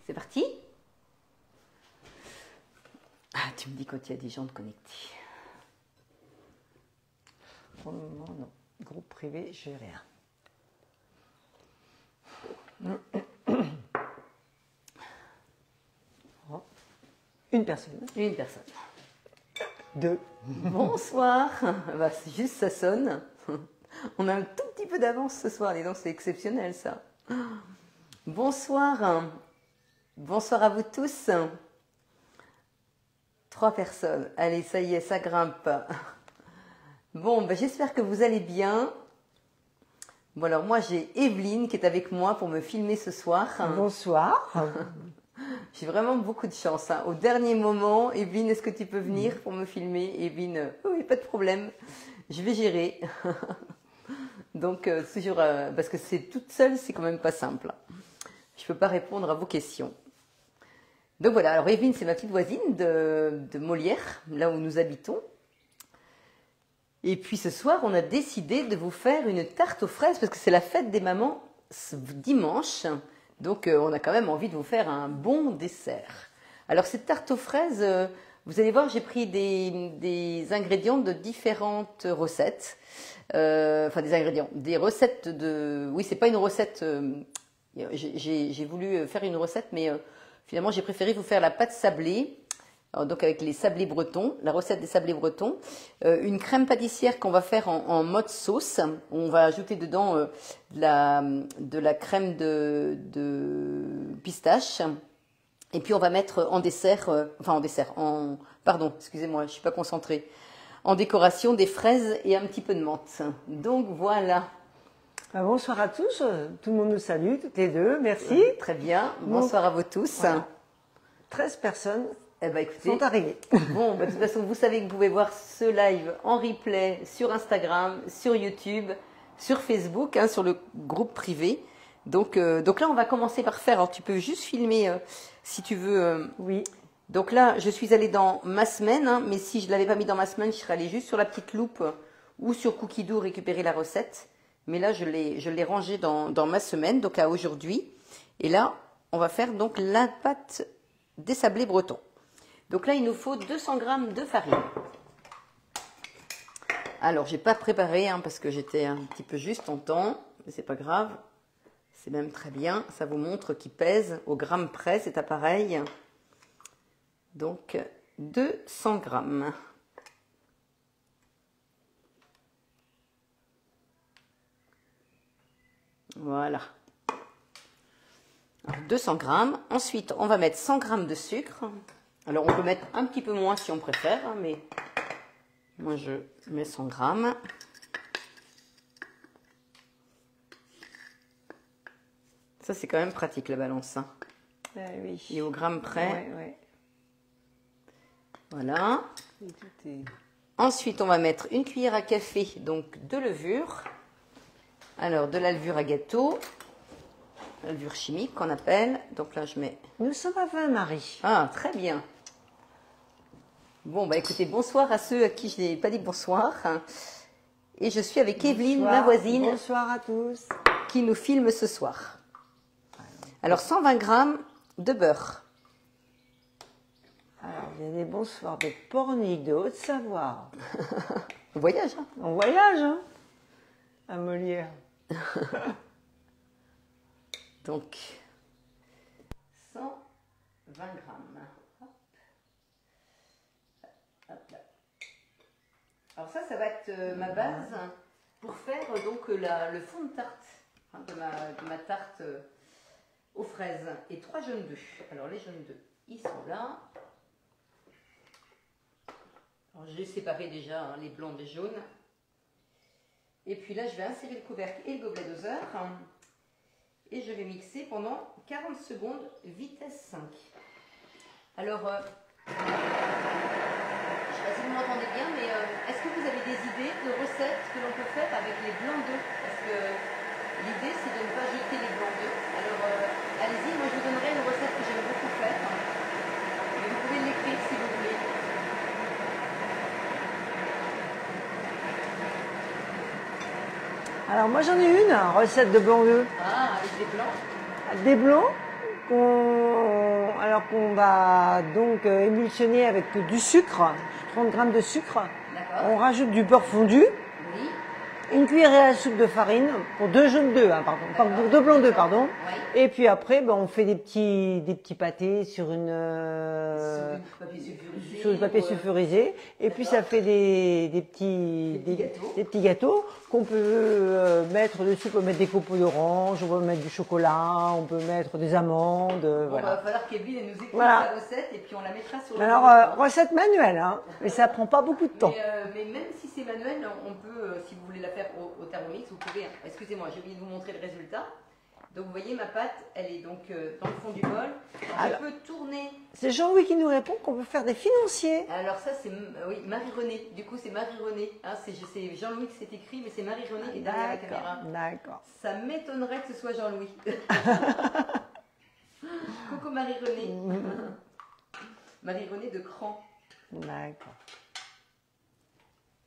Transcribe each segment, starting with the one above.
C'est parti? Ah, tu me dis quand il y a des gens de connectés. Pour le moment, non. Groupe privé, je n'ai rien. Oh. Une personne. Une personne. Deux. Bonsoir. Bah, c'est juste ça sonne. On a un tout petit peu d'avance ce soir, dis donc c'est exceptionnel ça. Bonsoir. Bonsoir à vous tous. 3 personnes. Allez, ça y est, ça grimpe. Bon, ben, j'espère que vous allez bien. Bon, alors moi, j'ai Evelyne qui est avec moi pour me filmer ce soir. Bonsoir. J'ai vraiment beaucoup de chance. Hein. Au dernier moment, Evelyne, est-ce que tu peux venir pour me filmer? Evelyne, oui, pas de problème. Je vais gérer. Donc, toujours, parce que c'est toute seule, c'est quand même pas simple. Je ne peux pas répondre à vos questions. Donc voilà, alors Evelyne, c'est ma petite voisine de Molière, là où nous habitons. Et puis ce soir, on a décidé de vous faire une tarte aux fraises, parce que c'est la fête des mamans ce dimanche. Donc on a quand même envie de vous faire un bon dessert. Alors cette tarte aux fraises, vous allez voir, j'ai pris des ingrédients de différentes recettes. Enfin des ingrédients, des recettes de... Oui, c'est pas une recette... j'ai voulu faire une recette, mais finalement j'ai préféré vous faire la pâte sablée. Donc avec les sablés bretons, la recette des sablés bretons, une crème pâtissière qu'on va faire en mode sauce. On va ajouter dedans de la crème de pistache. Et puis on va mettre en dessert, pardon, excusez-moi, je suis pas concentrée, en décoration des fraises et un petit peu de menthe. Donc voilà. Bonsoir à tous, tout le monde nous salue, toutes les deux, merci. Très bien, bonsoir à vous tous. Voilà. 13 personnes. Eh ben, écoutez, sont arrivés. Bon, bah, de toute façon, vous savez que vous pouvez voir ce live en replay sur Instagram, sur YouTube, sur Facebook, hein, sur le groupe privé. Donc là, on va commencer par faire. Alors, tu peux juste filmer si tu veux. Oui. Donc là, je suis allée dans ma semaine, hein, mais si je ne l'avais pas mis dans ma semaine, je serais allée juste sur la petite loupe ou sur Cookidoo récupérer la recette. Mais là, je l'ai rangée dans ma semaine, donc à aujourd'hui. Et là, on va faire donc la pâte des sablés bretons. Donc là, il nous faut 200 g de farine. Alors, j'ai pas préparé hein, parce que j'étais un petit peu juste en temps, mais c'est pas grave. C'est même très bien. Ça vous montre qu'il pèse au gramme près cet appareil. Donc, 200 g. Voilà. Alors, 200 g. Ensuite, on va mettre 100 g de sucre. Alors, on peut mettre un petit peu moins si on préfère, hein, mais moi, je mets 100 g. Ça, c'est quand même pratique, la balance. Hein. Oui. Et au gramme près. Ouais. Voilà. Ensuite, on va mettre une cuillère à café, donc de levure. Alors, de la levure à gâteau. La levure chimique qu'on appelle. Donc là, je mets... Nous sommes à 20, Marie. Ah, très bien. Bon, bah écoutez, bonsoir à ceux à qui je n'ai pas dit bonsoir. Et je suis avec Evelyne, ma voisine. Bonsoir à tous. Qui nous filme ce soir. Alors, 120 g de beurre. Alors, il y a des bonsoirs de Pornic, de Haute-Savoie. On voyage, hein? On voyage, hein, à Molière. Donc, 120 g. Hop là. Alors ça va être ma base pour faire donc le fond de tarte hein, de ma tarte aux fraises et 3 jaunes d'œufs. Alors les jaunes d'œufs, ils sont là. Alors je les séparais déjà, hein, les blancs des jaunes. Et puis là, je vais insérer le couvercle et le gobelet doseur. Et je vais mixer pendant 40 secondes, vitesse 5. Alors, je ne sais pas si vous m'entendez bien, mais est-ce que vous avez des idées de recettes que l'on peut faire avec les blancs d'œufs? Parce que l'idée, c'est de ne pas jeter les blancs d'œufs. Alors, allez-y, moi je vous donnerai une recette que j'aime beaucoup faire. Mais vous pouvez l'écrire si vous voulez. Alors moi j'en ai une, recette de blanc d'œuf. Ah, avec des blancs? Des blancs, qu'on va donc émulsionner avec du sucre, 30 grammes de sucre. D'accord. On rajoute du beurre fondu, Oui. une cuillerée à soupe de farine pour 2 jaunes d'œufs, hein, pardon, pas pour 2 blancs d'œufs, pardon. Oui. Et puis après, ben, on fait des petits pâtés sur sur du papier sulfurisé. Et puis ça fait des petits gâteaux qu'on peut mettre dessus. On peut mettre des copeaux d'orange, on peut mettre du chocolat, on peut mettre des amandes. Bon, Voilà. va falloir qu'Evelyne nous écoute Voilà. sa recette et puis on la mettra sur le Alors, recette manuelle, hein, mais ça prend pas beaucoup de temps. mais même si c'est manuel, on peut, si vous voulez la faire au Thermomix, vous pouvez. Excusez-moi, j'ai oublié de vous montrer le résultat. Donc vous voyez, ma pâte, elle est donc dans le fond du bol. Alors, je peux tourner. C'est Jean-Louis qui nous répond qu'on peut faire des financiers. Alors ça, c'est oui, Marie-Renée. Du coup, c'est Marie-Renée. Hein, c'est Jean-Louis qui s'est écrit, mais c'est Marie-Renée qui est derrière la caméra. D'accord. Ça m'étonnerait que ce soit Jean-Louis. Coucou Marie-Renée. Marie-Renée de Cran. D'accord.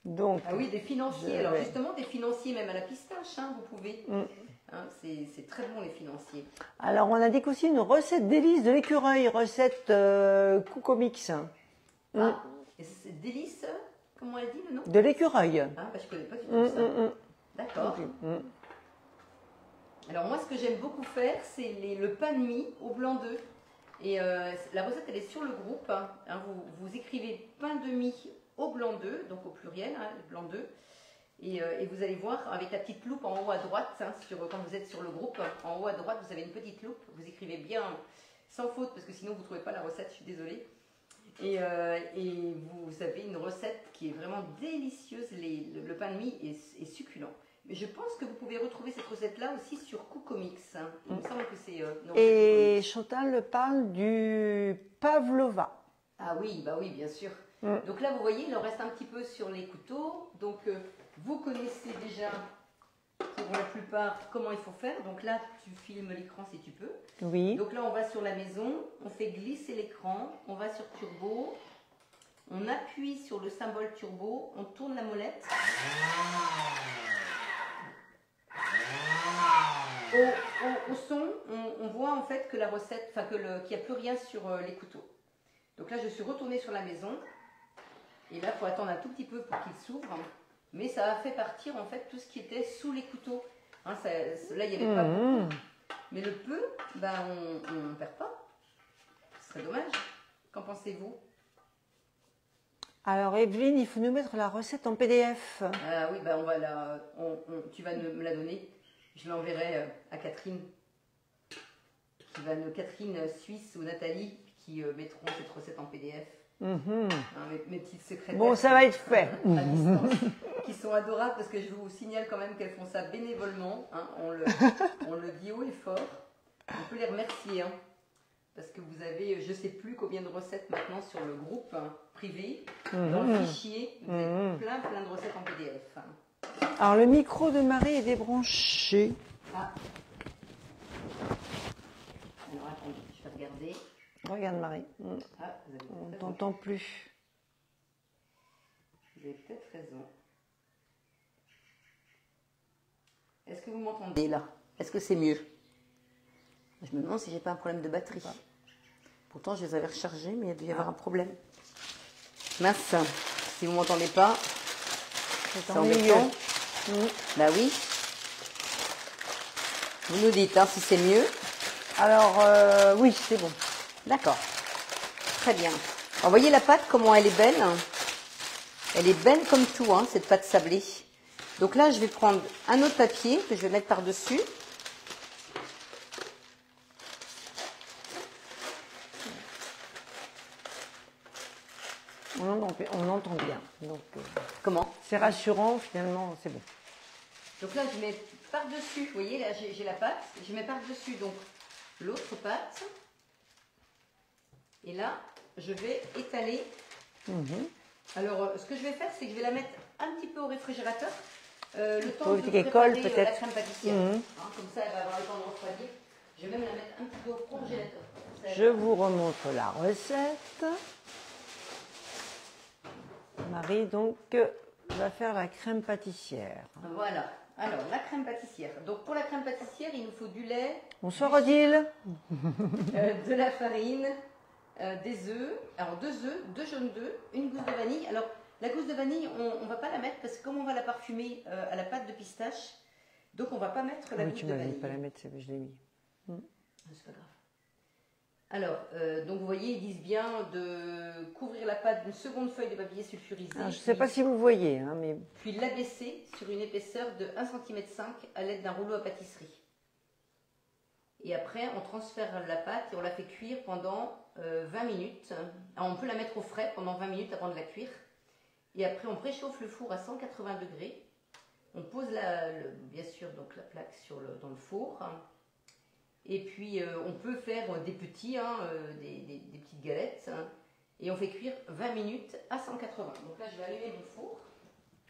Donc, ah oui, des financiers. Alors justement, des financiers même à la pistache, hein, vous pouvez. Hein, c'est très bon les financiers. Alors, on indique aussi une recette délice de l'écureuil, recette Cucomix. Ah, et c'est délice, comment elle dit le nom? De l'écureuil. Ah, bah, je connais pas du tout ça. D'accord. Alors moi, ce que j'aime beaucoup faire, c'est le pain de mie au blanc d'œuf. Et la recette, elle est sur le groupe. Hein. Vous écrivez pain de mie au blanc d'œuf, donc au pluriel, hein, blanc d'œuf. Et vous allez voir avec la petite loupe en haut à droite, hein, quand vous êtes sur le groupe, en haut à droite, vous avez une petite loupe. Vous écrivez bien sans faute, parce que sinon vous ne trouvez pas la recette, je suis désolée. Et vous avez une recette qui est vraiment délicieuse. Le pain de mie est succulent. Mais je pense que vous pouvez retrouver cette recette-là aussi sur Cucomix. Hein. Il me semble que c'est... et Chantal parle du pavlova. Ah oui, bah oui, bien sûr. Donc là, vous voyez, il en reste un petit peu sur les couteaux. Donc, vous connaissez déjà, pour la plupart, comment il faut faire. Donc là, tu filmes l'écran si tu peux. Oui. Donc là, on va sur la maison, on fait glisser l'écran, on va sur turbo, on appuie sur le symbole turbo, on tourne la molette. Au son, on voit en fait que la recette, enfin qu'il n'y a plus rien sur les couteaux. Donc là, je suis retournée sur la maison. Et là, il faut attendre un tout petit peu pour qu'il s'ouvre. Mais ça a fait partir en fait tout ce qui était sous les couteaux. Hein, là, il n'y avait pas beaucoup. Mais le peu, ben, on ne perd pas. Ce serait dommage. Qu'en pensez-vous? Alors, Evelyne, il faut nous mettre la recette en PDF. Ah oui, ben, on va tu vas me la donner. Je l'enverrai à Catherine. Catherine Suisse ou Nathalie qui mettront cette recette en PDF. Hein, mes petites secrétaires. Bon, ça va être fait. À distance, qui sont adorables parce que je vous signale quand même qu'elles font ça bénévolement. Hein, on le dit haut et fort. On peut les remercier. Hein, parce que vous avez, je ne sais plus combien de recettes maintenant sur le groupe privé. Dans le fichier, vous avez plein de recettes en PDF. Hein. Alors, le micro de Marie est débranché. Ah. Alors, attendez, je vais regarder. Regarde, Marie. Ah, on ne t'entend plus. Vous avez peut-être raison. Est-ce que vous m'entendez là? Est-ce que c'est mieux? Je me demande si j'ai pas un problème de batterie. Pourtant, je les avais rechargés, mais il y a dû y avoir un problème. Mince, si vous m'entendez pas, c'est embêtant. Bah oui. Vous nous dites hein, si c'est mieux. Alors, oui, c'est bon. D'accord. Très bien. Vous voyez la pâte, comment elle est belle? Elle est belle comme tout, hein, cette pâte sablée. Donc là, je vais prendre un autre papier que je vais mettre par-dessus. On entend bien. Donc, comment? C'est rassurant, finalement, c'est bon. Donc là, je mets par-dessus, vous voyez, là j'ai la pâte. Je mets par-dessus donc l'autre pâte. Et là, je vais étaler. Alors, ce que je vais faire, c'est que je vais la mettre un petit peu au réfrigérateur. Le temps de préparer la crème pâtissière. Hein, comme ça, elle va avoir le temps de refroidir. Je vais même la mettre un petit peu au congélateur. Je vous remontre la recette. Marie, donc, va faire la crème pâtissière. Voilà. Alors, la crème pâtissière. Donc, pour la crème pâtissière, il nous faut du lait, Bonsoir Odile. de la farine, des œufs. Alors, 2 œufs, 2 jaunes d'œufs, une gousse de vanille. Alors, la gousse de vanille, on ne va pas la mettre parce que comme on va la parfumer à la pâte de pistache, donc on ne va pas mettre la Oui, gousse tu de m'avais dit vanille. de pas la mettre, je l'ai mis. C'est pas grave. Alors, donc vous voyez, ils disent bien de couvrir la pâte d'une seconde feuille de papier sulfurisé. Alors, je ne sais pas si vous voyez, hein, mais Puis l'abaisser sur une épaisseur de 1,5 cm à l'aide d'un rouleau à pâtisserie. Et après, on transfère la pâte et on la fait cuire pendant 20 minutes. Alors, on peut la mettre au frais pendant 20 minutes avant de la cuire. Et après, on préchauffe le four à 180 degrés. On pose bien sûr donc la plaque dans le four. Et puis, on peut faire des petits, des petites galettes. Et on fait cuire 20 minutes à 180. Donc là, je vais allumer mon four.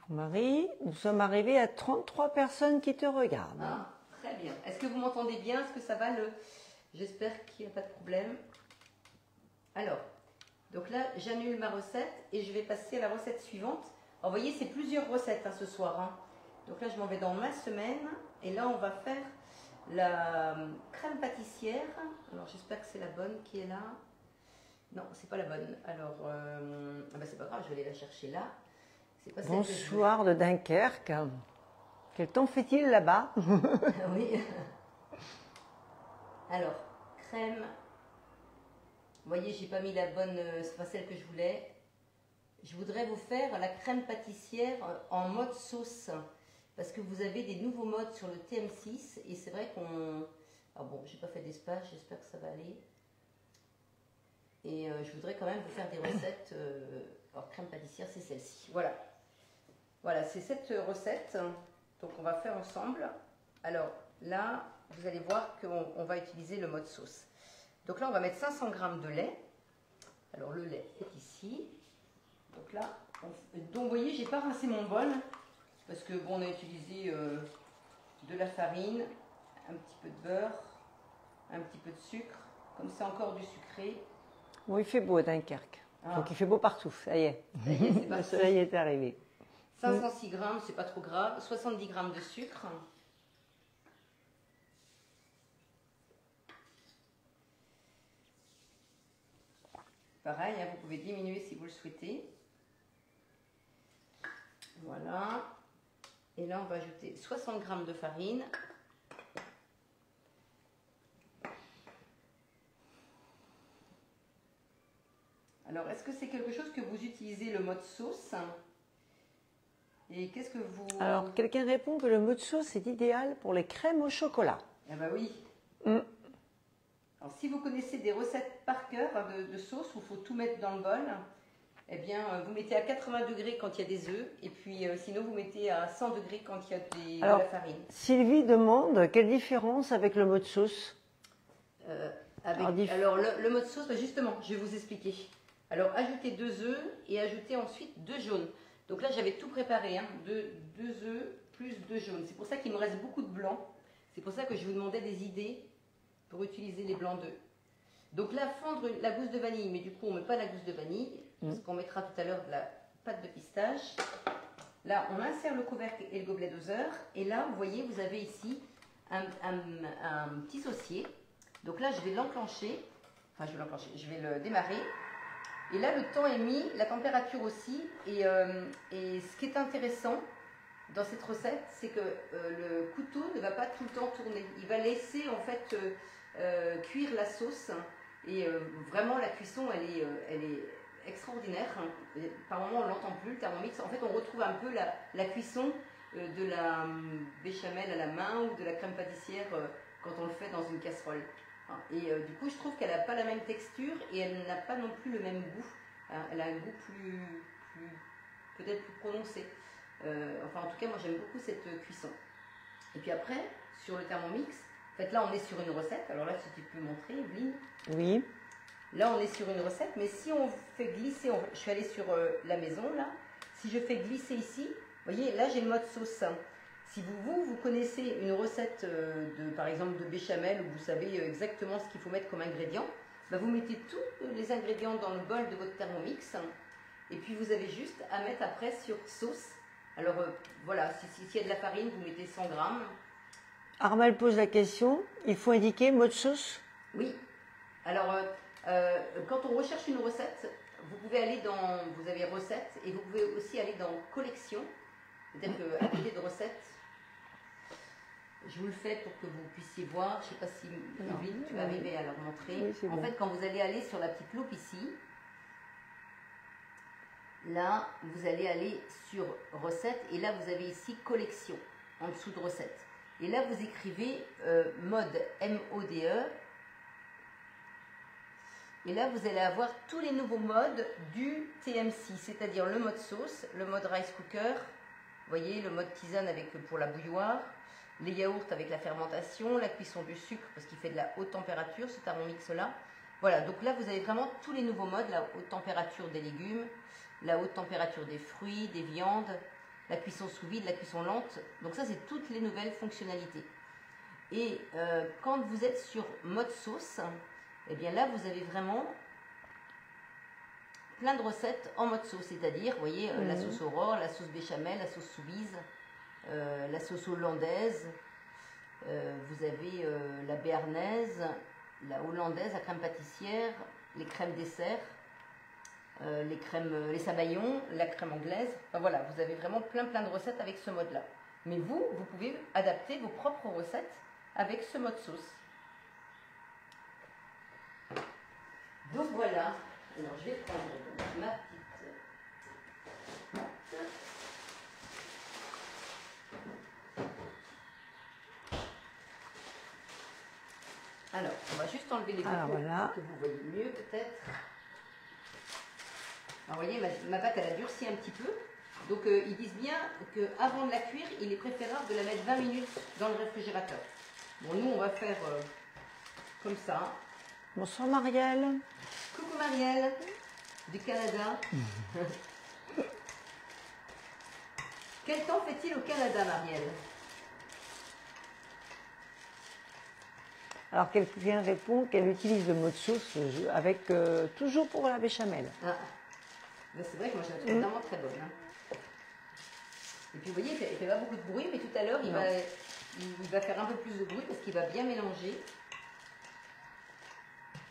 Marie, nous sommes arrivés à 33 personnes qui te regardent. Ah, très bien. Est-ce que vous m'entendez bien? Est-ce que ça va J'espère qu'il n'y a pas de problème. Alors, donc là, j'annule ma recette et je vais passer à la recette suivante. Alors, vous voyez, c'est plusieurs recettes ce soir. Donc là, je m'en vais dans ma semaine. Et là, on va faire la crème pâtissière. Alors, j'espère que c'est la bonne qui est là. Non, c'est pas la bonne. Alors, c'est pas grave, je vais aller la chercher là. C'est pas celle que je veux. Bonsoir de Dunkerque. Quel temps fait-il là-bas? Oui. Alors, crème. Vous voyez, j'ai pas mis la bonne, c'est pas celle que je voulais. Je voudrais vous faire la crème pâtissière en mode sauce. Parce que vous avez des nouveaux modes sur le TM6. Et c'est vrai qu'on... Alors bon, j'ai pas fait d'espace, j'espère que ça va aller. Et je voudrais quand même vous faire des recettes. Alors, crème pâtissière, c'est celle-ci. Voilà. Voilà, c'est cette recette. Donc, on va faire ensemble. Alors, là, vous allez voir qu'on va utiliser le mode sauce. Donc là, on va mettre 500 g de lait. Alors, le lait est ici. Donc là, donc vous voyez, j'ai pas rincé mon bol. Parce que, bon, on a utilisé de la farine, un petit peu de beurre, un petit peu de sucre. Comme c'est encore du sucré. Bon, il fait beau à Dunkerque. Donc il fait beau partout, ça y est. Ça y est, c'est Le parti. soleil est arrivé. 506 g, c'est pas trop grave. 70 g de sucre. Pareil, vous pouvez diminuer si vous le souhaitez. Voilà. Et là, on va ajouter 60 g de farine. Alors, est-ce que c'est quelque chose que vous utilisez le mode sauce? Et qu'est-ce que vous... Alors, quelqu'un répond que le mode sauce est idéal pour les crèmes au chocolat. Ah bah oui. Alors, si vous connaissez des recettes par cœur de sauce où il faut tout mettre dans le bol, eh bien, vous mettez à 80 degrés quand il y a des œufs, et puis sinon, vous mettez à 100 degrés quand il y a de la farine. Sylvie demande quelle différence avec le mode sauce. Alors, le mode sauce, justement, je vais vous expliquer. Alors, ajoutez 2 œufs et ajoutez ensuite 2 jaunes. Donc là, j'avais tout préparé, 2 œufs plus 2 jaunes. C'est pour ça qu'il me reste beaucoup de blanc. C'est pour ça que je vous demandais des idées pour utiliser les blancs d'œufs. Donc là, fondre la gousse de vanille, mais du coup, on ne met pas la gousse de vanille, parce qu'on mettra tout à l'heure de la pâte de pistache. Là, on insère le couvercle et le gobelet doseur. Et là, vous voyez, vous avez ici un petit saucier. Donc là, je vais l'enclencher. Enfin, je vais le démarrer. Et là, le temps est mis, la température aussi. Et ce qui est intéressant dans cette recette, c'est que le couteau ne va pas tout le temps tourner. Il va laisser en fait cuire la sauce. Et vraiment, la cuisson, elle est extraordinaire. Par moment, on ne l'entend plus, le Thermomix. En fait, on retrouve un peu la cuisson de la béchamel à la main ou de la crème pâtissière quand on le fait dans une casserole. Et du coup, je trouve qu'elle n'a pas la même texture et elle n'a pas non plus le même goût. Elle a un goût peut-être plus prononcé. Enfin, en tout cas, moi, j'aime beaucoup cette cuisson. Et puis après, sur le Thermomix, en fait, là, on est sur une recette. Alors là, si tu peux montrer, Evelyne. Oui. Là, on est sur une recette, mais si on fait glisser, je suis allée sur la maison, là. Si je fais glisser ici, vous voyez, là, j'ai le mode sauce. Si vous connaissez une recette, par exemple, de béchamel, où vous savez exactement ce qu'il faut mettre comme ingrédient, bah, vous mettez tous les ingrédients dans le bol de votre Thermomix, et puis vous avez juste à mettre après sur sauce, Alors voilà, s'il y a de la farine, vous mettez 100 grammes. Armel pose la question, il faut indiquer mode sauce? Oui. Alors, quand on recherche une recette, vous pouvez aller dans, vous avez recettes et vous pouvez aussi aller dans collection. C'est-à-dire qu'à côté de recettes, je vous le fais pour que vous puissiez voir. Je ne sais pas si Evelyne, tu vas arriver à leur montrer. Oui, en fait, quand vous allez aller sur la petite loupe ici, là, vous allez aller sur recettes et là, vous avez ici collection en dessous de recettes. Et là, vous écrivez mode M-O-D-E. Et là, vous allez avoir tous les nouveaux modes du TM6, c'est-à-dire le mode sauce, le mode rice cooker, vous voyez, le mode tisane avec, pour la bouilloire, les yaourts avec la fermentation, la cuisson du sucre parce qu'il fait de la haute température, ce Thermomix là. Voilà, donc là, vous avez vraiment tous les nouveaux modes, la haute température des légumes, la haute température des fruits, des viandes, la cuisson sous vide, la cuisson lente. Donc ça, c'est toutes les nouvelles fonctionnalités. Et quand vous êtes sur mode sauce, et bien là, vous avez vraiment plein de recettes en mode sauce, c'est-à-dire, vous voyez, la sauce Aurore, la sauce béchamel, la sauce soubise, la sauce hollandaise, vous avez la béarnaise, la hollandaise, la crème pâtissière, les crèmes dessert, les sabayons, la crème anglaise. Enfin voilà, vous avez vraiment plein de recettes avec ce mode-là. Mais vous pouvez adapter vos propres recettes avec ce mode sauce. Donc voilà, alors je vais prendre ma petite pâte. Alors, on va juste enlever les copeaux voilà. pour que vous voyez mieux peut-être. Alors vous voyez, ma pâte elle a durci un petit peu. Donc ils disent bien qu'avant de la cuire, il est préférable de la mettre 20 minutes dans le réfrigérateur. Bon, nous on va faire comme ça. Bonsoir Marielle. Coucou Marielle, du Canada. Quel temps fait-il au Canada, Marielle? Alors quelqu'un répond qu'elle utilise le mode sauce avec toujours pour la béchamel. Ah. C'est vrai que moi je la trouve vraiment très bonne. Hein. Et puis vous voyez, il ne fait pas beaucoup de bruit, mais tout à l'heure il va faire un peu plus de bruit parce qu'il va bien mélanger.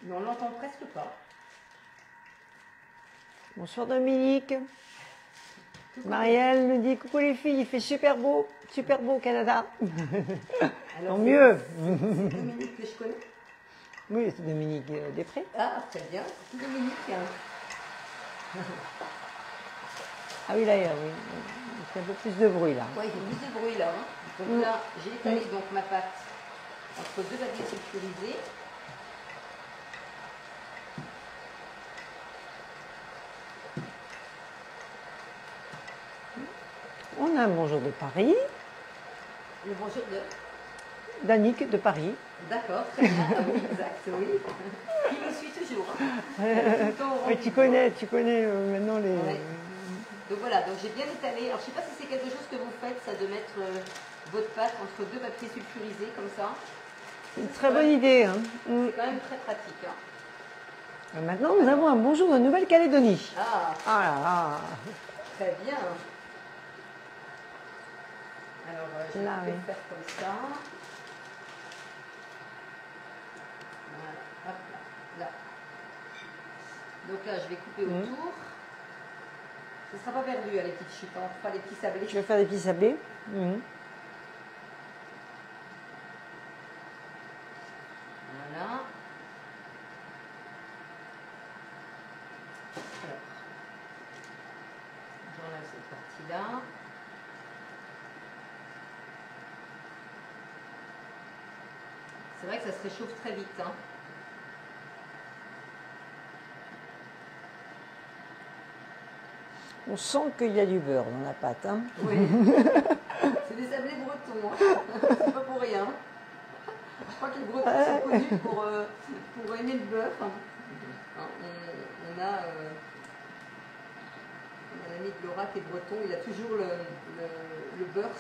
Mais on ne l'entend presque pas. Bonsoir Dominique. Marielle nous dit coucou les filles, il fait super beau au Canada. Alors, tant mieux. C'est Dominique que je connais. Oui, c'est Dominique Després. Ah, très bien. Dominique. Ah oui, là, oui. Il fait un peu plus de bruit là. Oui, il y a plus de bruit là. Hein. Donc là, j'ai étalé donc ma pâte entre deux papiers sulfurisés. On a un bonjour de Paris. Le bonjour de d'Annick de Paris. D'accord, très bien. Ah oui, exact, oui. Qui me suit toujours. Hein. Oui, tu connais maintenant les... Ouais. Donc voilà, donc j'ai bien étalé. Alors je ne sais pas si c'est quelque chose que vous faites, ça de mettre votre pâte entre deux papiers sulfurisés comme ça. C'est une très bonne idée. Hein. C'est quand même très pratique. Hein. Maintenant, nous avons un bonjour de Nouvelle-Calédonie. Ah, là là. Très bien. Alors je Là, vais oui. faire comme ça. Voilà, hop là, là. Donc là, je vais couper autour. Ce ne sera pas perdu, les petites chutes. On fera les petits sablés. Tu veux faire des petits sablés? Voilà. Alors, j'enlève cette partie-là. C'est vrai que ça se réchauffe très vite. Hein. On sent qu'il y a du beurre dans la pâte. Hein. Oui. C'est des sablés bretons. Hein. C'est pas pour rien. Je crois que les Bretons sont connus pour aimer le beurre. On a l'ami de Laura qui est breton, il a toujours le beurre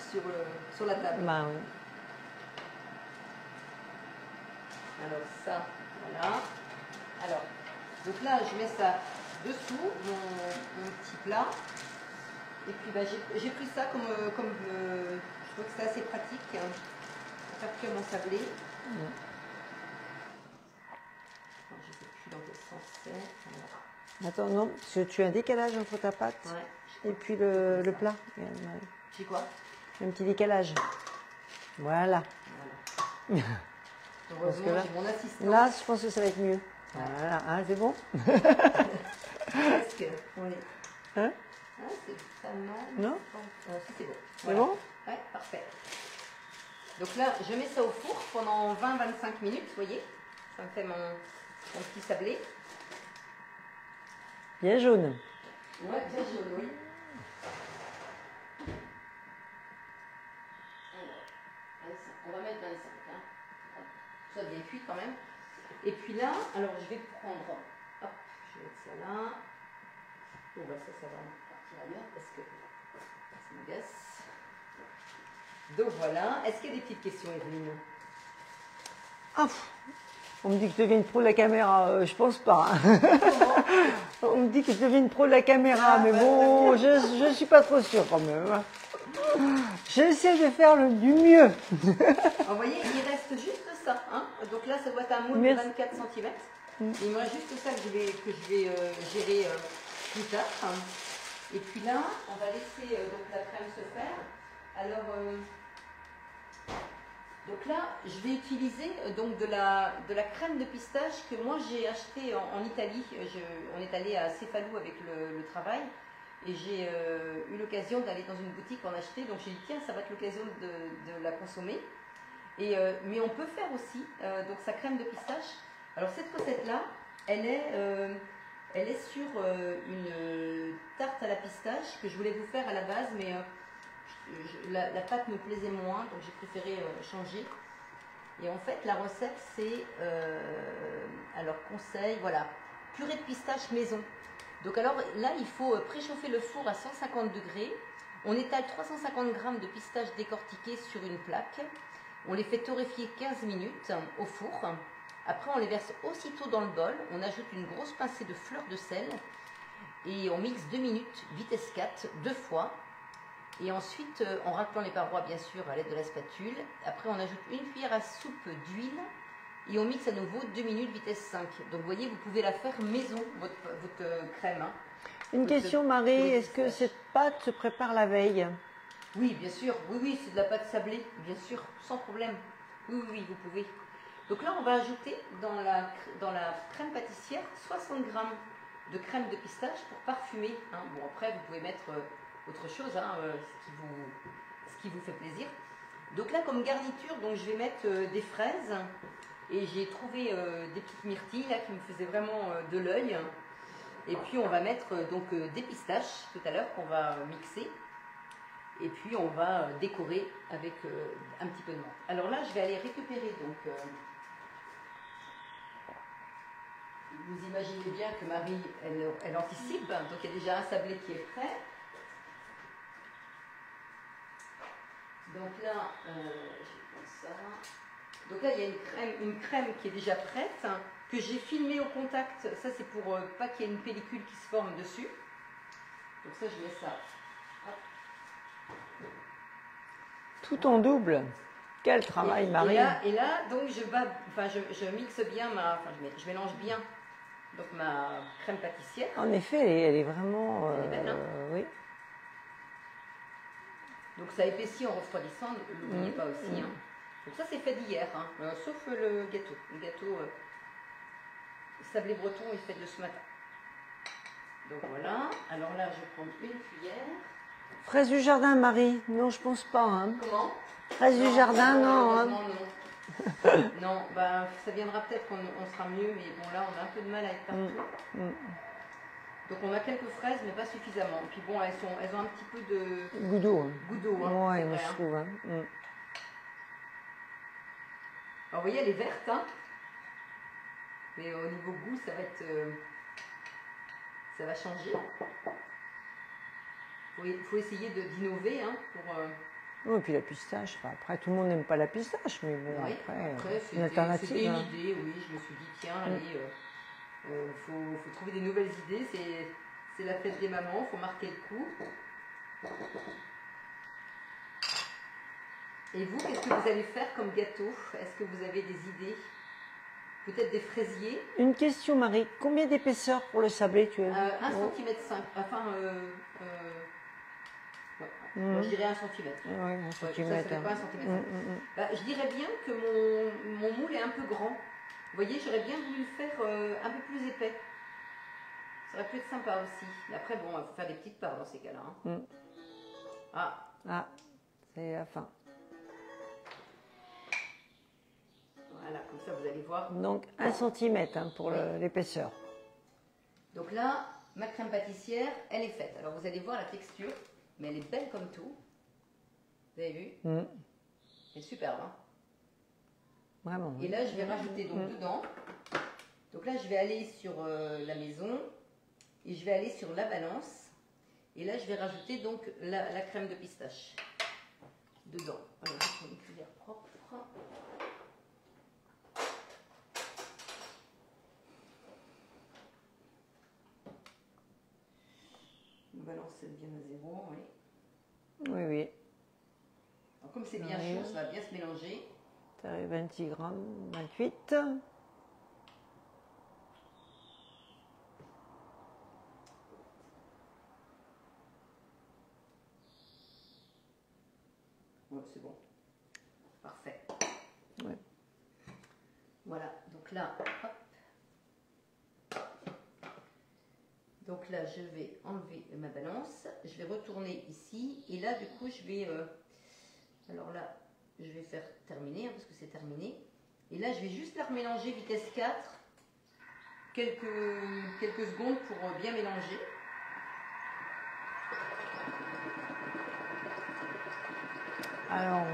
sur la table. Bah, oui. Alors ça, voilà. Alors, donc là, je mets ça dessous, mon petit plat. Et puis bah, j'ai pris ça comme je trouve que c'est assez pratique pour faire cuire mon sablé. Alors, je ne sais plus dans quel sens c'est. Attends, non, parce que tu as un décalage entre ta pâte et puis le plat. J'ai quoi? Un petit décalage. Voilà. Heureusement, j'ai mon assistant. Là, je pense que ça va être mieux. Voilà, hein, c'est bon? Presque. Oui. Hein? Ah, c'est pas mal. Non? Si, c'est bon. C'est bon? Ouais, parfait. Donc là, je mets ça au four pendant 20-25 minutes, vous voyez. Ça me fait mon petit sablé. Bien jaune. Ouais, bien jaune, oui. Alors, on va mettre 25, hein. Ça bien cuit quand même. Et puis là, alors je vais prendre, hop, je vais mettre ça là. Bon bah ça va partir ailleurs parce que ça m'agace. Donc voilà, est-ce qu'il y a des petites questions, Evelyne? Ah, on me dit que je deviens une pro de la caméra, je pense pas. On me dit que je deviens une pro de la caméra, mais bon, je suis pas trop sûre quand même. J'essaie de faire du mieux. Vous voyez, il reste juste ça. Hein. Donc là, ça doit être un moule de 24 cm. Il me reste juste ça que je vais gérer plus tard. Et puis là, on va laisser donc la crème se faire. Alors, donc là, je vais utiliser donc de la crème de pistache que moi j'ai achetée en Italie. On est allé à Cefalù avec le travail. Et j'ai eu l'occasion d'aller dans une boutique en acheter, donc j'ai dit tiens, ça va être l'occasion de la consommer. Mais on peut faire aussi donc sa crème de pistache. Alors cette recette-là, elle est sur une tarte à la pistache que je voulais vous faire à la base, mais la pâte me plaisait moins, donc j'ai préféré changer. Et en fait, la recette, c'est, alors conseil, voilà, purée de pistache maison. Donc alors là, il faut préchauffer le four à 150 degrés. On étale 350 g de pistaches décortiquées sur une plaque. On les fait torréfier 15 minutes au four. Après, on les verse aussitôt dans le bol. On ajoute une grosse pincée de fleur de sel. Et on mixe 2 minutes, vitesse 4, 2 fois. Et ensuite, en raclant les parois, bien sûr, à l'aide de la spatule. Après, on ajoute une cuillère à soupe d'huile. Et on mixe à nouveau 2 minutes, vitesse 5. Donc, vous voyez, vous pouvez la faire maison, votre crème. Hein. Une question, Marie, est-ce que cette pâte se prépare la veille? Oui, bien sûr. Oui, c'est de la pâte sablée, bien sûr, sans problème. Oui, vous pouvez. Donc là, on va ajouter dans la crème pâtissière 60 g de crème de pistache pour parfumer. Hein. Bon, après, vous pouvez mettre autre chose, hein, ce qui vous fait plaisir. Donc là, comme garniture, donc, je vais mettre des fraises. Et j'ai trouvé des petites myrtilles là, qui me faisaient vraiment de l'œil. Et puis on va mettre donc des pistaches tout à l'heure qu'on va mixer. Et puis on va décorer avec un petit peu de menthe. Alors là, je vais aller récupérer donc. Vous imaginez bien que Marie, elle anticipe. Donc il y a déjà un sablé qui est prêt. Donc là, je vais prendre ça. Donc là, il y a une crème qui est déjà prête, hein, que j'ai filmée au contact. Ça, c'est pour pas qu'il y ait une pellicule qui se forme dessus. Donc ça, je mets ça. Hop. Tout en double. Quel travail, Marie. Et là, donc, je mixe bien je mélange bien donc, ma crème pâtissière. En effet, elle est vraiment... Elle est belle, hein. Oui. Donc ça épaissit en refroidissant, ne l'oubliez pas aussi. Hein. Donc ça c'est fait d'hier, hein, sauf le gâteau. Le gâteau sablé breton est fait de ce matin. Donc voilà, alors là je vais prendre une cuillère. Fraises du jardin, Marie? Non, je pense pas. Hein. Comment? Fraises du jardin, non. Hein. Non, non, bah, ça viendra peut-être qu'on sera mieux, mais bon là on a un peu de mal à être partout. Donc on a quelques fraises, mais pas suffisamment. Et puis bon, elles ont un petit peu de... Goût d'eau. Hein. Goût d'eau, hein, ouais, moi je trouve. Hein. Alors vous voyez, elle est verte, hein. Mais au niveau goût, ça va être... ça va changer. Il faut essayer d'innover, hein, pour... Oui, et puis la pistache, enfin, après tout le monde n'aime pas la pistache, mais bon, oui, après c'est une alternative. C'était une idée, oui, je me suis dit, tiens, allez, faut trouver des nouvelles idées, c'est la fête des mamans, il faut marquer le coup. Et vous, qu'est-ce que vous allez faire comme gâteau? Est-ce que vous avez des idées? Peut-être des fraisiers? Une question, Marie. Combien d'épaisseur pour le sablé tu as dit 1 cm 5. Enfin, ouais. Moi, je dirais 1 cm. Oui, 1 Ouais, ça centimètre. fait pas 1 cm. Bah, je dirais bien que mon moule est un peu grand. Vous voyez, j'aurais bien voulu le faire un peu plus épais. Ça aurait pu être sympa aussi. Mais après, bon, il faut faire des petites parts dans ces cas-là. Hein. Ah, Ah, c'est la fin. voilà, comme ça vous allez voir. Donc 1 centimètre hein, pour l'épaisseur. Donc là, ma crème pâtissière, elle est faite. Alors vous allez voir la texture, mais elle est belle comme tout. Vous avez vu? Elle est superbe. Hein. Vraiment. Et là, je vais rajouter donc dedans. Donc là, je vais aller sur la maison et je vais aller sur la balance. Et là, je vais rajouter donc la crème de pistache dedans. Alors, je prends une cuillère propre. On balance bien à 0, oui. Oui, oui. Alors, comme c'est bien chaud, ça va bien se mélanger. Ça arrive 26 grammes, 28. Ouais, c'est bon. Parfait. Ouais. Voilà, donc là, hop. Donc là, je vais enlever ma balance. Je vais retourner ici. Et là, du coup, je vais... alors là, je vais faire terminer, hein, parce que c'est terminé. Et là, je vais juste la remélanger vitesse 4. Quelques secondes pour bien mélanger. Alors,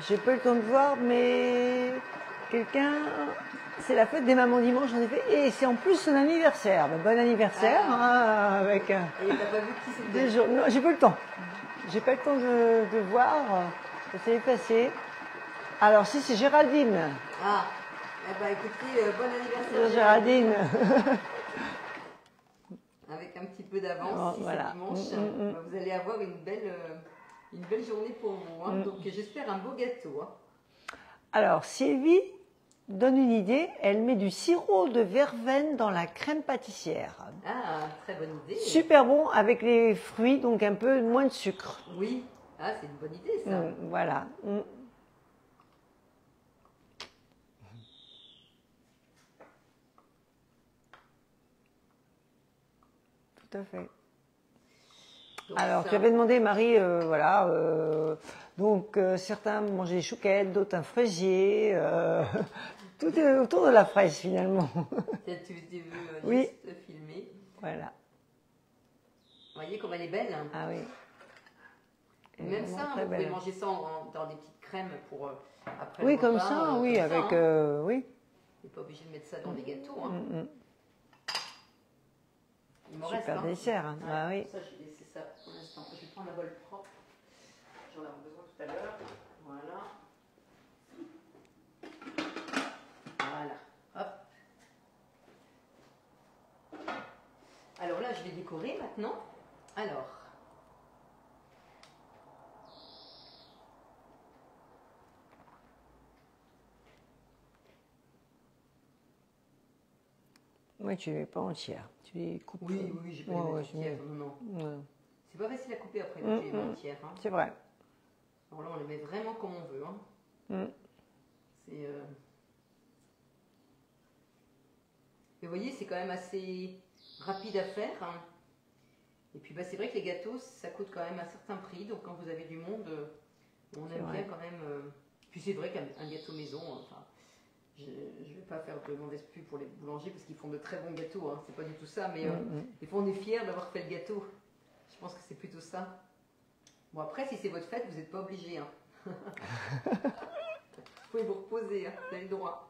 j'ai pas eu le temps de voir, mais quelqu'un... C'est la fête des mamans dimanche, en effet. Et c'est en plus son anniversaire. Ben, bon anniversaire. Hein, avec, et t'as pas vu qui c'était? des jours... Non, j'ai pas eu le temps. J'ai pas eu le temps de voir. Ça s'est effacé. Alors, si, c'est Géraldine. Ah, eh ben, écoutez, bon anniversaire Géraldine. Avec un petit peu d'avance, si voilà. c'est dimanche, vous allez avoir une belle journée pour vous. Hein. Donc j'espère un beau gâteau. Hein. Alors, Sylvie donne une idée. Elle met du sirop de verveine dans la crème pâtissière. Ah, très bonne idée. Super bon avec les fruits, donc un peu moins de sucre. Oui, ah, c'est une bonne idée ça. Voilà. Tout à fait. Donc, alors, ça... tu avais demandé, Marie, voilà, donc certains mangeaient des chouquettes, d'autres un fraisier, tout est autour de la fraise finalement. Tu veux oui. juste filmer. Voilà. Vous voyez comme elle est belle. Hein. Ah oui. Même ça, vous pouvez manger ça dans des petites crèmes pour après oui, le comme repas, ça, oui, comme avec, ça, hein. oui. Vous n'êtes pas obligé de mettre ça dans des gâteaux. Hein. Il me Super reste, hein. dessert, hein. Ouais, Ah oui. ça, je vais laisser ça pour l'instant. Je vais prendre la boîte propre. J'en avais besoin tout à l'heure. Voilà. Voilà. Hop. Alors là, je vais décorer maintenant. Alors. Oui, tu les mets pas entières. Tu les coupes. Oui, oui, j'ai pas les mettre entières. Non, non. C'est pas facile à couper après les entières. Hein. C'est vrai. Alors là, on les met vraiment comme on veut. Hein. C'est. Mais vous voyez, c'est quand même assez rapide à faire. Hein. Et puis, bah, c'est vrai que les gâteaux, ça coûte quand même un certain prix. Donc, quand vous avez du monde, on aime bien quand même. Puis, c'est vrai qu'un gâteau maison, enfin, je ne vais pas faire de mauvaise pub pour les boulangers parce qu'ils font de très bons gâteaux. Hein. C'est pas du tout ça. Mais des fois, on est fiers d'avoir fait le gâteau. Je pense que c'est plutôt ça. Bon, après, si c'est votre fête, vous n'êtes pas obligé. Hein. Vous pouvez vous reposer. Hein. Vous avez le droit.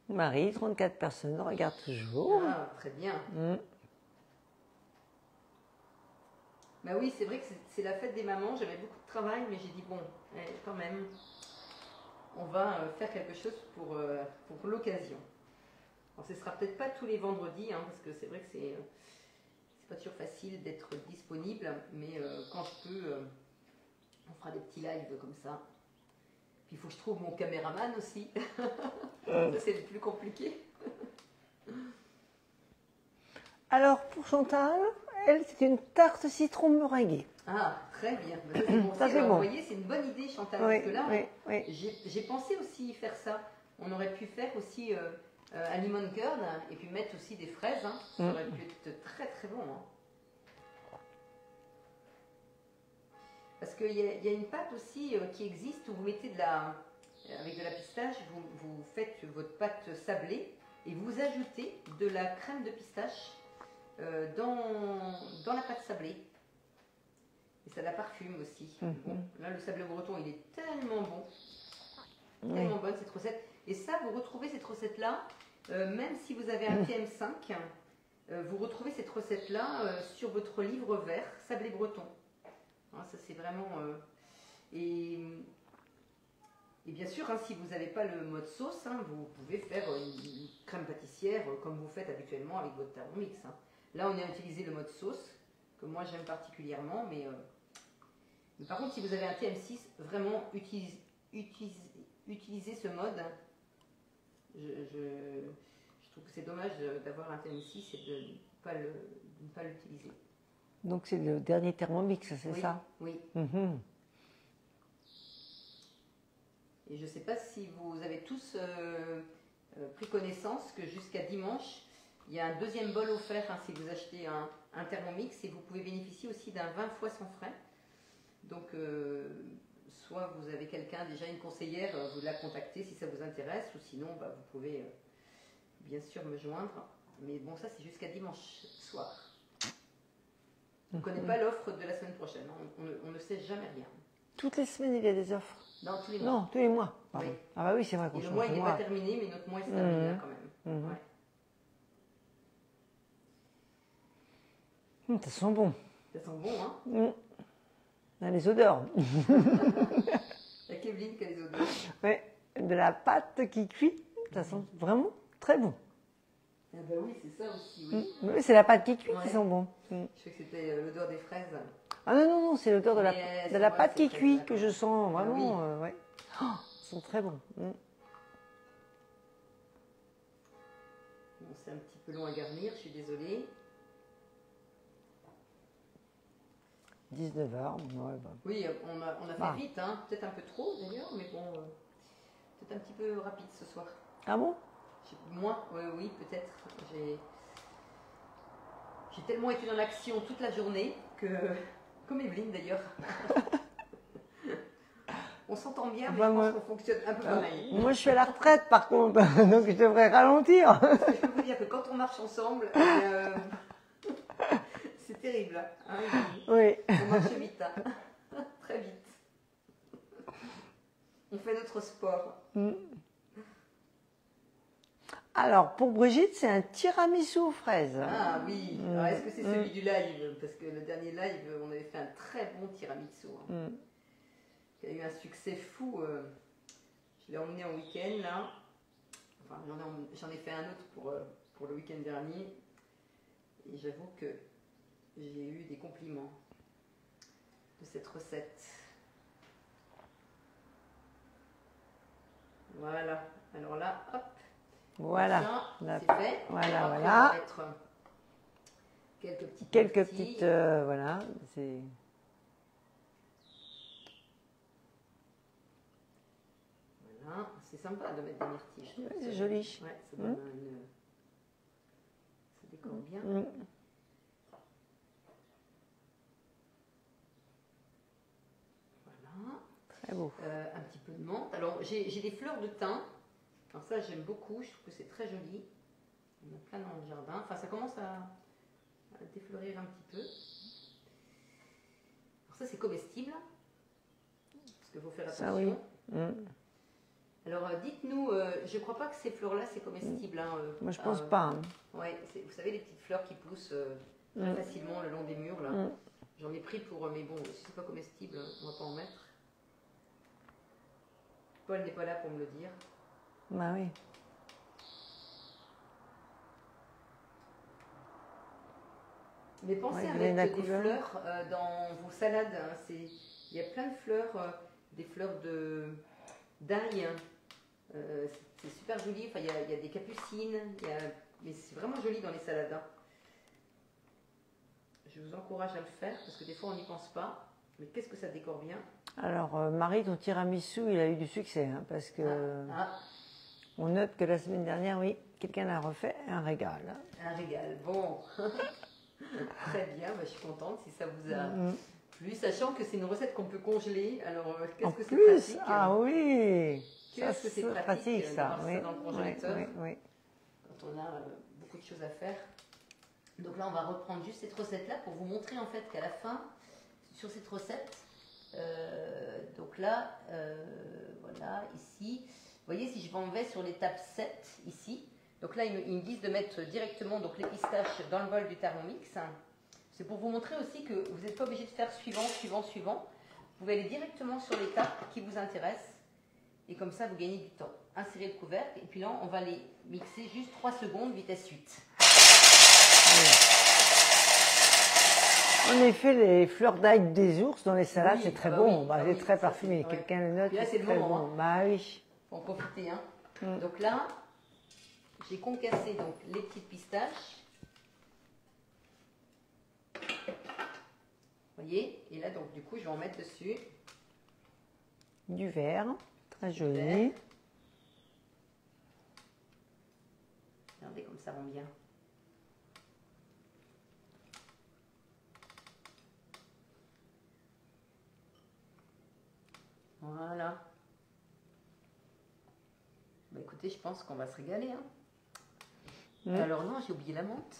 Marie, 34 personnes, regarde toujours. Ah, très bien. Bah oui, c'est vrai que c'est la fête des mamans. J'avais beaucoup de travail, mais j'ai dit, bon, quand même, on va faire quelque chose pour l'occasion. Alors, ce ne sera peut-être pas tous les vendredis, hein, parce que c'est vrai que c'est pas toujours facile d'être disponible, mais quand je peux, on fera des petits lives comme ça. Puis il faut que je trouve mon caméraman aussi. Ça, c'est le plus compliqué. Alors, pour Chantal, elle, c'est une tarte citron meringuée. Ah, très bien. Ben, ça, c'est bon. Ça, c'est Alors, bon. vous voyez, c'est une bonne idée, Chantal, Oui, parce que là, oui. j'ai pensé aussi faire ça. On aurait pu faire aussi un lemon curd et puis mettre aussi des fraises. Hein. Ça aurait pu être très très bon. Hein. Parce qu'il y a une pâte aussi qui existe où vous mettez avec de la pistache, vous faites votre pâte sablée et vous ajoutez de la crème de pistache dans la pâte sablée. Et ça la parfume aussi. Bon, là, le sablé breton, il est tellement bon. Tellement bonne cette recette. Et ça, vous retrouvez cette recette-là, même si vous avez un TM5, vous retrouvez cette recette-là sur votre livre vert, sablé breton. Hein, ça, c'est vraiment... Et bien sûr, hein, si vous n'avez pas le mode sauce, hein, vous pouvez faire une crème pâtissière comme vous faites habituellement avec votre Thermomix. Hein. Là, on a utilisé le mode sauce, que moi j'aime particulièrement, mais par contre, si vous avez un TM6, vraiment utilisez ce mode. Je trouve que c'est dommage d'avoir un TM6 et de ne pas l'utiliser. Donc c'est le dernier Thermomix, c'est ça? Oui. Et je ne sais pas si vous avez tous pris connaissance que jusqu'à dimanche, il y a un deuxième bol offert hein, si vous achetez un Thermomix et vous pouvez bénéficier aussi d'un 20 fois sans frais. Donc, soit vous avez quelqu'un, déjà une conseillère, vous la contactez si ça vous intéresse, ou sinon, bah, vous pouvez bien sûr me joindre. Mais bon, ça c'est jusqu'à dimanche soir. On ne connaît pas l'offre de la semaine prochaine, hein. On ne sait jamais rien. Toutes les semaines, il y a des offres? Non, tous les mois. Non, tous les mois. Oui. Ah bah oui, c'est vrai qu'on Et le change mois, de il n'est mois. pas terminé, mais notre mois, il se termine là quand même. Ouais. Ça sent bon. Ça sent bon, hein? On a les odeurs. Il y a Kevin qui a les odeurs. Oui, de la pâte qui cuit, ça sent vraiment très bon. Ah bah oui, c'est ça aussi, oui. Oui, c'est la pâte qui cuit qui Ouais. sent bon. Je sais que c'était l'odeur des fraises. Ah non, c'est l'odeur de Mais, la vrai, pâte qui c'est cuit très que je sens vraiment. Ah oui. Ouais. Oh, ils sont très bons. Bon, c'est un petit peu long à garnir, je suis désolée. 19h. Ouais, bah. Oui, on a fait vite, hein. Peut-être un peu trop d'ailleurs, mais bon, peut-être un petit peu rapide ce soir. Ah bon? Moins, oui, peut-être. J'ai tellement été dans l'action toute la journée que, comme Evelyne d'ailleurs, on s'entend bien, mais Bah, je moi- pense qu'on fonctionne un peu pareil. Moi, je suis à la retraite par contre, donc je devrais ralentir. Parce que je peux vous dire que quand on marche ensemble, c'est terrible. Hein, Oui. on marche vite, hein. Très vite. On fait notre sport. Alors, pour Brigitte, c'est un tiramisu aux fraises. Ah oui, alors est-ce que c'est celui du live? Parce que le dernier live, on avait fait un très bon tiramisu. Hein. Qui a eu un succès fou. Je l'ai emmené en week-end là. Enfin, j'en ai fait un autre pour le week-end dernier. Et j'avoue que j'ai eu des compliments de cette recette. Voilà. Alors là, hop. Voilà. Ça, c'est fait. Voilà, Après, voilà. on va mettre quelques petites. Voilà. C'est... Voilà. C'est sympa de mettre des myrtilles. je trouve. C'est joli. Ouais, ça donne ça décore bien. Voilà. Très beau. Un petit peu de menthe. Alors, j'ai des fleurs de thym. Alors ça, j'aime beaucoup. Je trouve que c'est très joli. Il y en a plein dans le jardin. Enfin, ça commence à défleurir un petit peu. Alors ça, c'est comestible. Parce qu'il faut faire attention. Ça, oui. Alors, dites-nous, je ne crois pas que ces fleurs-là, c'est comestible. Hein, Moi, je pense pas. Hein. Ouais, vous savez, les petites fleurs qui poussent très facilement le long des murs, là. J'en ai pris pour... Mais bon, si c'est pas comestible, on va pas en mettre. Paul n'est pas là pour me le dire. Bah oui. Mais pensez Ouais, à donner de la mettre des couleur. fleurs dans vos salades. Hein. Il y a plein de fleurs, des fleurs d'ail. Hein. C'est super joli. Enfin, il y a des capucines. Mais c'est vraiment joli dans les salades. Hein. Je vous encourage à le faire parce que des fois on n'y pense pas. Mais qu'est-ce que ça décore bien. Alors, Marie, ton tiramisu, il a eu du succès, hein, parce que on note que la semaine dernière, oui, quelqu'un a refait un régal. Un régal, bon. Très bien, bah, je suis contente si ça vous a plu, sachant que c'est une recette qu'on peut congeler. Alors, qu'est-ce que c'est pratique? Ah oui, Qu'est-ce que c'est pratique ça, oui, dans le congélateur oui. quand on a beaucoup de choses à faire. Donc là, on va reprendre juste cette recette-là pour vous montrer en fait qu'à la fin, sur cette recette, donc là, voilà, ici, vous voyez, si je m'en vais sur l'étape 7, ici, donc là, ils me disent de mettre directement donc, les pistaches dans le bol du Thermomix. C'est pour vous montrer aussi que vous n'êtes pas obligé de faire suivant. Vous pouvez aller directement sur l'étape qui vous intéresse. Et comme ça, vous gagnez du temps. Insérez le couvercle. Et puis là, on va les mixer juste 3 secondes, vitesse 8. En effet, les fleurs d'ail des ours dans les salades, Oui, c'est très bah bon. oui, Bah, bah c'est oui, très ça, parfumé. c'est- ouais. Quelqu'un le note. Puis là, c'est le très moment, bon. hein. Bah oui. Pour en profiter. Hein. Donc là, j'ai concassé donc, les petites pistaches. Vous voyez? Et là, donc, du coup, je vais en mettre dessus. Du vert, très Du joli. vert. Regardez comme ça rend bien. Voilà. Bah écoutez, je pense qu'on va se régaler. Hein. Alors non, j'ai oublié la menthe.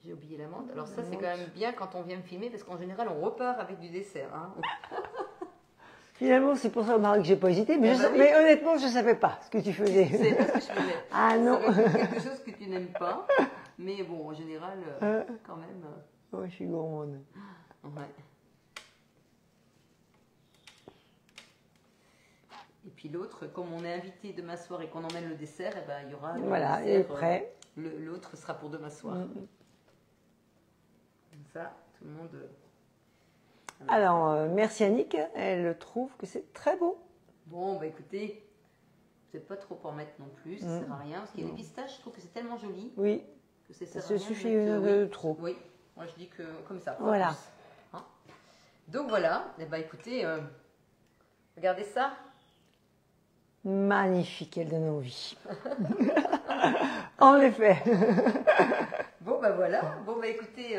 J'ai oublié la menthe. Alors ça, c'est quand même bien quand on vient me filmer, parce qu'en général, on repart avec du dessert. Hein. Finalement, c'est pour ça, Marie, que j'ai pas hésité. Mais, Ah bah oui. mais honnêtement, je ne savais pas ce que tu faisais. C'est pas ce que je faisais. Ah non. Ça aurait été quelque chose que tu n'aimes pas. Mais bon, en général, quand même. Oh, je suis gourmande. Ouais. Et puis l'autre, comme on est invité demain soir et qu'on emmène le dessert, eh ben, il y aura le Voilà, il est dessert. prêt. L'autre sera pour demain soir. Comme ça, tout le monde. Alors, merci Annick. Elle trouve que c'est très beau. Bon, bah écoutez, peut-être pas trop en mettre non plus, ça sert à rien. Parce qu'il y a des pistaches, je trouve que c'est tellement joli Oui, que ça ça sert à se rien suffit mettre, de oui. trop. Oui, moi je dis que comme ça. pas Voilà. plus. Hein. Donc voilà, et bah écoutez, regardez ça. Magnifique, elle donne envie. En effet. Bon bah voilà, bon bah écoutez,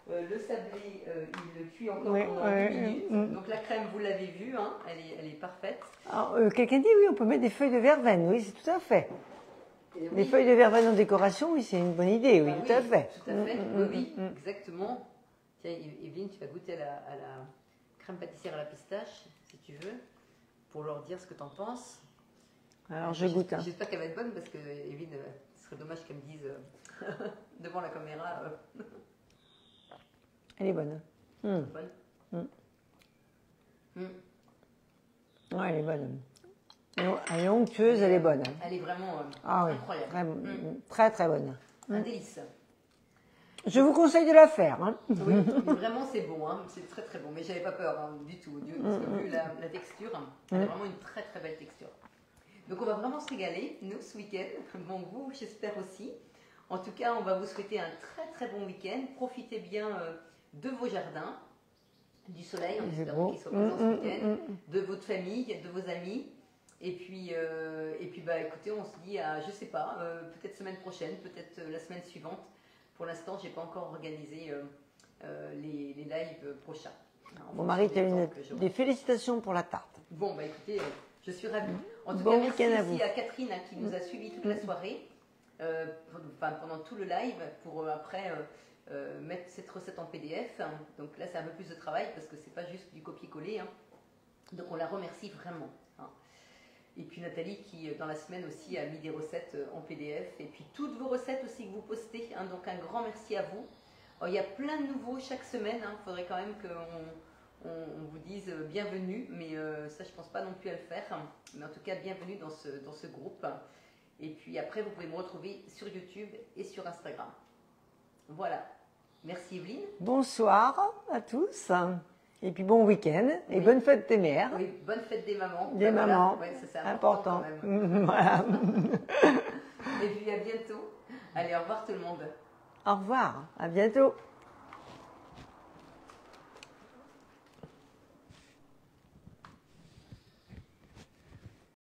le sablé, il cuit encore Oui, pendant 10 minutes. Donc la crème, vous l'avez vue, hein, elle est parfaite. Alors, quelqu'un dit oui, on peut mettre des feuilles de verveine. Oui, c'est tout à fait. Et Les oui, feuilles de verveine en décoration, oui, c'est une bonne idée. Oui, bah tout à fait. Tout à fait, oui, exactement. Tiens, Evelyne, tu vas goûter à la crème pâtissière à la pistache, si tu veux, pour leur dire ce que tu en penses. Alors, je goûte. Hein. J'espère qu'elle va être bonne parce que, Evelyne, ce serait dommage qu'elle me dise devant la caméra. Elle est bonne. Bonne. Ouais, elle est bonne. Elle est onctueuse, elle est bonne. Elle est vraiment Ah oui, incroyable. très très bonne. Un délice. Je vous conseille de la faire. Hein. Oui, mais vraiment c'est bon, hein. C'est très très bon. Mais j'avais pas peur hein, du tout, parce que vu la texture, elle a vraiment une très très belle texture. Donc on va vraiment se régaler, nous, ce week-end. Bon, vous, j'espère aussi. En tout cas, on va vous souhaiter un très très bon week-end. Profitez bien de vos jardins, du soleil, en espérant qu'il soit présent ce week-end, de votre famille, de vos amis. Et puis bah, écoutez, on se dit à, je sais pas, peut-être semaine prochaine, peut-être la semaine suivante. Pour l'instant, j'ai pas encore organisé les lives prochains. Alors, Bon, Marie, tu as des félicitations pour la tarte. Bon, bah écoutez, je suis ravie. En tout Bon cas, merci week-end à aussi vous. à Catherine hein, qui nous a suivis toute la soirée, pendant tout le live, pour après mettre cette recette en PDF. Donc là, c'est un peu plus de travail parce que c'est pas juste du copier-coller. Hein. Donc on la remercie vraiment. Hein. Et puis Nathalie qui, dans la semaine aussi, a mis des recettes en PDF. Et puis toutes vos recettes aussi que vous postez. Hein. Donc un grand merci à vous. Alors, il y a plein de nouveaux chaque semaine. Il faudrait quand même qu'on vous dise bienvenue. Mais ça, je ne pense pas non plus à le faire. Mais en tout cas, bienvenue dans ce groupe. Et puis après, vous pouvez me retrouver sur YouTube et sur Instagram. Voilà. Merci Evelyne. Bonsoir à tous. Et puis bon week-end et bonne fête des mères. Oui, bonne fête des mamans. Des mamans. Voilà. Ouais, ça, c'est important. quand même. Voilà. Et puis à bientôt. Allez, au revoir tout le monde. Au revoir. À bientôt.